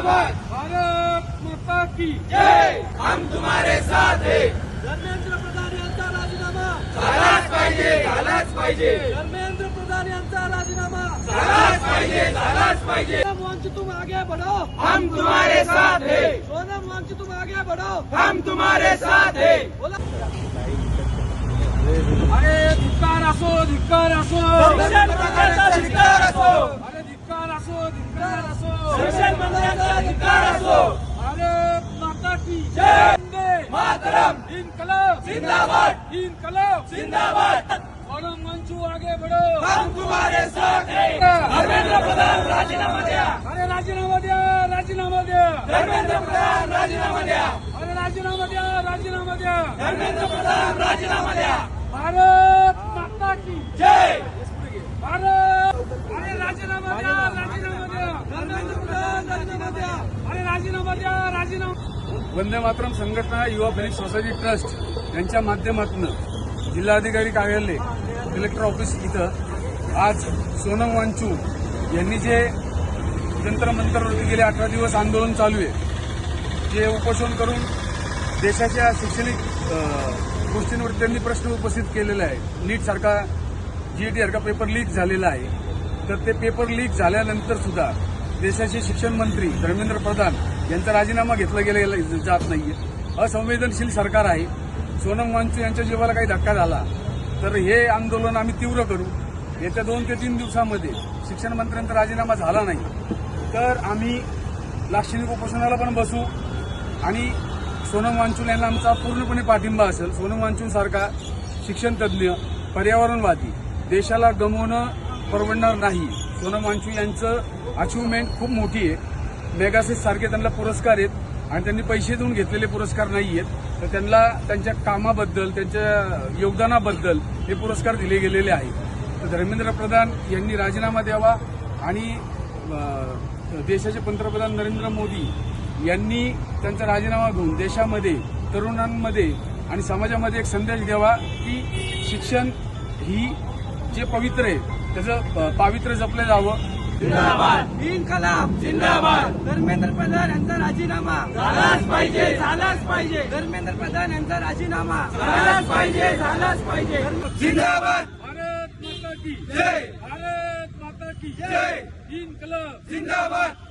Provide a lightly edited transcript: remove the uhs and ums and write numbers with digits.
जिंदाबाद। भारत माता की जय। हम तुम्हारे साथ है। धर्मेंद्र प्रधान यांचा राजीनामा झालाच पाहिजे, झालाच पाहिजे, धर्मेंद्र प्रधान यांचा राजीनामा झालाच पाहिजे, झालाच पाहिजे। सोनम वांगचुक तुम आगे बढ़ो, हम तुम्हारे साथ है। सोनम वांगचुक तुम आगे बढ़ो, हम तुम्हारे साथ है। बोला। अरे धिक्कार असो, धिक्कार असो, शिक्षण मंत्र्यांचा धिक्कार असो, अरे धिक्कार असो, धिक्कार असो, शिक्षण मंत्र्यांचा धिक्कार असो। भारत माता की जय। वंदे मातरम इनकलाब जिंदाबाद, इनकलाब। जिंदाबाद। सोनम वांगचुक आगे बढ़ो, हम तुम्हारे साथ है। धर्मेंद्र प्रधान राजीनामा द्या। अरे राजीनामा द्या, राजीनामा द्या, धर्मेंद्र प्रधान राजीनामा द्या। अरे राजीनामा द्या, राजीनामा द्या। धर्मेंद्र प्रधान राजीनामा द्या। भारत माता की जय। भारत। अरे राजीनामा द्या, राजीनामा द्या, धर्मेंद्र प्रधान राजीनामा द्या, अरे राजीनामा द्या, राजीनामा। वंदे मातरम संघटना युवा फिनिक्स सोसायटी ट्रस्ट यांच्या माध्यमातून जिल्हाधिकारी कार्यालय कलेक्टर ऑफिस इथं आज सोनम वांगचुक यांनी जे जंतर मंतरवरती गेले 18 दिवस आंदोलन चालू आहे, जे उपोषण करून देशाच्या शैक्षणिक गोष्टींवर त्यांनी प्रश्न उपस्थित केलेला आहे। नीट सारखा जीईटी सारखा पेपर लीक झालेला आहे, तर ते पेपर लीक झाल्यानंतर सुद्धा देशाचे शिक्षण मंत्री धर्मेंद्र प्रधान यांचा राजीनामा घेतला गेला जात नाहीये। असंवेदनशील सरकार आहे। सोनम वांगचुक यांच्या जीवाला काही धक्का झाला तर हे आंदोलन आम्ही तीव्र करू। येत्या 2 ते 3 दिवसामध्ये शिक्षण मंत्र्यांचा राजीनामा झाला नाही तर आम्ही लाक्षणिक उपोषणाला पण बसू आणि सोनम वांगचुक यांना आमचा पूर्णपणे पाठिंबा असेल। सोनम वांगचुक सारखा शिक्षण तज्ज्ञ, पर्यावरणवादी, देशाला गमवणं परवडणार नाही। सोनम वांगचुक यांचं अचिव्हमेंट खूप मोठी आहे। मेगासेस सारखे त्यांना पुरस्कार आहेत आणि त्यांनी पैसे देऊन घेतलेले पुरस्कार नाही आहेत, तर त्यांना त्यांच्या कामाबद्दल, त्यांच्या योगदानाबद्दल हे पुरस्कार दिले गेलेले आहेत। तर धर्मेंद्र प्रधान यांनी राजीनामा द्यावा आणि देशाचे पंतप्रधान नरेंद्र मोदी यांनी त्यांचा राजीनामा घेऊन देशामध्ये, तरुणांमध्ये आणि समाजामध्ये एक संदेश द्यावा की शिक्षण ही जे पवित्र आहे त्याचं पावित्र्य जपलं जावं। जिंदाबाद, इनकलाब जिंदाबाद। धर्मेंद्र प्रधान यांचा राजीनामा झालाच पाहिजे, झालाच पाहिजे, धर्मेंद्र प्रधान यांचा राजीनामा झालाच पाहिजे, झालाच पाहिजे। जिंदाबाद। भारत माता की जय। भारत माता की जय। इनकलाब जिंदाबाद।